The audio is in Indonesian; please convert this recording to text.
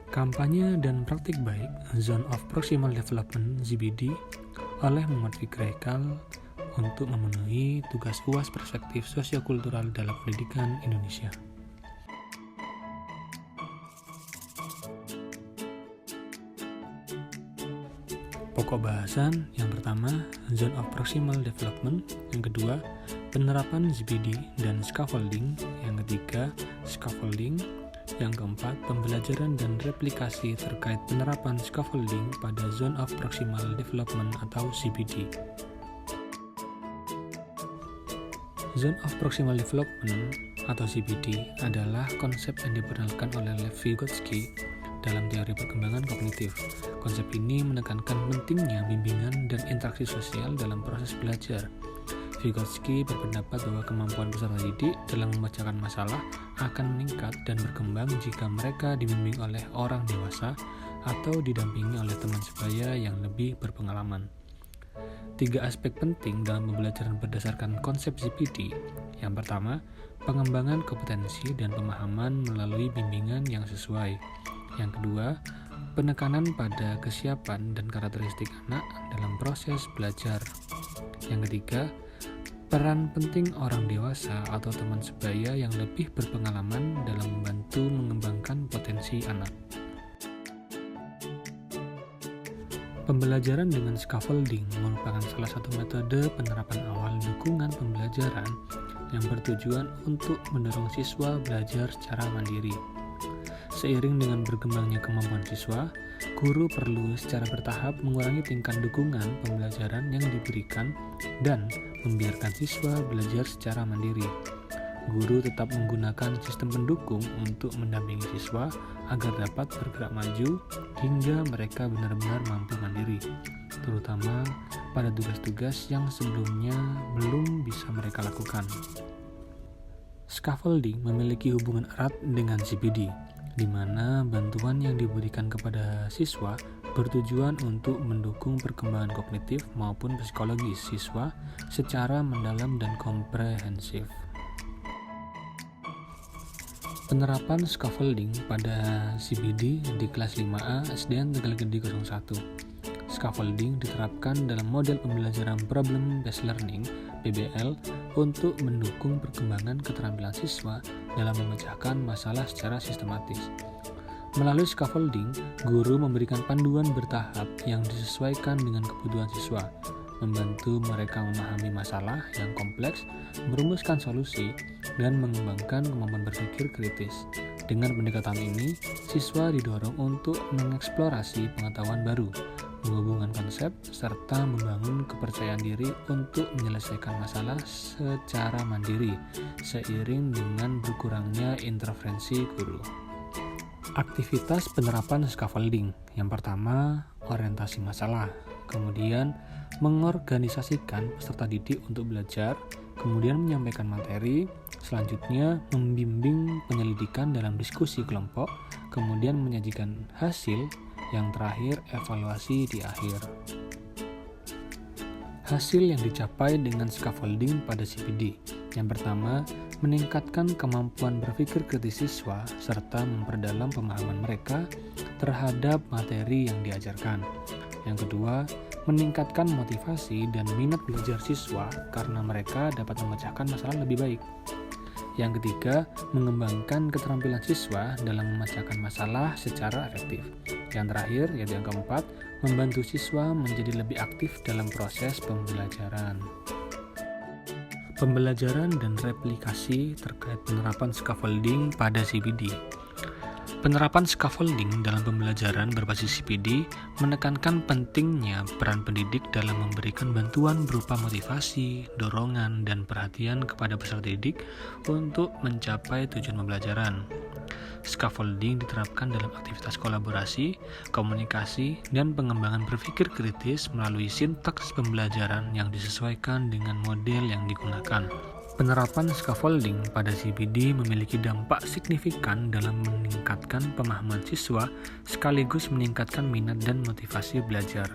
Kampanye dan praktik baik Zone of Proximal Development (ZPD) oleh Muhammad Fikri Haikal untuk memenuhi tugas UAS Perspektif Sosiokultural dalam Pendidikan Indonesia. Pokok bahasan yang pertama, Zone of Proximal Development, yang kedua, penerapan ZPD dan scaffolding, yang ketiga, scaffolding, yang keempat, pembelajaran dan replikasi terkait penerapan scaffolding pada Zone of Proximal Development atau ZPD. Zone of Proximal Development atau ZPD adalah konsep yang diperkenalkan oleh Lev Vygotsky dalam teori perkembangan kognitif. Konsep ini menekankan pentingnya bimbingan dan interaksi sosial dalam proses belajar. Vygotsky berpendapat bahwa kemampuan peserta didik dalam memecahkan masalah akan meningkat dan berkembang jika mereka dibimbing oleh orang dewasa atau didampingi oleh teman sebaya yang lebih berpengalaman. 3 aspek penting dalam pembelajaran berdasarkan konsep ZPD. Yang pertama, pengembangan kompetensi dan pemahaman melalui bimbingan yang sesuai. Yang kedua, penekanan pada kesiapan dan karakteristik anak dalam proses belajar. Yang ketiga, peran penting orang dewasa atau teman sebaya yang lebih berpengalaman dalam membantu mengembangkan potensi anak. Pembelajaran dengan scaffolding merupakan salah satu metode penerapan awal dukungan pembelajaran yang bertujuan untuk mendorong siswa belajar secara mandiri. Seiring dengan berkembangnya kemampuan siswa, guru perlu secara bertahap mengurangi tingkat dukungan pembelajaran yang diberikan dan membiarkan siswa belajar secara mandiri. Guru tetap menggunakan sistem pendukung untuk mendampingi siswa agar dapat bergerak maju hingga mereka benar-benar mampu mandiri, terutama pada tugas-tugas yang sebelumnya belum bisa mereka lakukan. Scaffolding memiliki hubungan erat dengan ZPD, di mana bantuan yang diberikan kepada siswa bertujuan untuk mendukung perkembangan kognitif maupun psikologis siswa secara mendalam dan komprehensif. Penerapan scaffolding pada ZPD di kelas 5A SDN Tegal Gede 01. Scaffolding diterapkan dalam model pembelajaran Problem Based Learning (PBL) untuk mendukung perkembangan keterampilan siswa dalam memecahkan masalah secara sistematis. Melalui scaffolding, guru memberikan panduan bertahap yang disesuaikan dengan kebutuhan siswa, membantu mereka memahami masalah yang kompleks, merumuskan solusi, dan mengembangkan kemampuan berpikir kritis. Dengan pendekatan ini, siswa didorong untuk mengeksplorasi pengetahuan baru, menghubungkan konsep, serta membangun kepercayaan diri untuk menyelesaikan masalah secara mandiri, seiring dengan berkurangnya intervensi guru. Aktivitas penerapan scaffolding. Yang pertama, orientasi masalah. Kemudian, mengorganisasikan peserta didik untuk belajar. Kemudian menyampaikan materi. Selanjutnya, membimbing penyelidikan dalam diskusi kelompok. Kemudian menyajikan hasil. Yang terakhir, evaluasi di akhir. Hasil yang dicapai dengan scaffolding pada ZPD. Yang pertama, meningkatkan kemampuan berpikir kritis siswa serta memperdalam pemahaman mereka terhadap materi yang diajarkan. Yang kedua, meningkatkan motivasi dan minat belajar siswa karena mereka dapat memecahkan masalah lebih baik. Yang ketiga, mengembangkan keterampilan siswa dalam memecahkan masalah secara efektif. Yang terakhir, yaitu yang keempat, membantu siswa menjadi lebih aktif dalam proses pembelajaran. Pembelajaran dan replikasi terkait penerapan scaffolding pada ZPD. Penerapan scaffolding dalam pembelajaran berbasis ZPD menekankan pentingnya peran pendidik dalam memberikan bantuan berupa motivasi, dorongan, dan perhatian kepada peserta didik untuk mencapai tujuan pembelajaran. Scaffolding diterapkan dalam aktivitas kolaborasi, komunikasi, dan pengembangan berpikir kritis melalui sintaks pembelajaran yang disesuaikan dengan model yang digunakan. Penerapan scaffolding pada ZPD memiliki dampak signifikan dalam meningkatkan pemahaman siswa sekaligus meningkatkan minat dan motivasi belajar.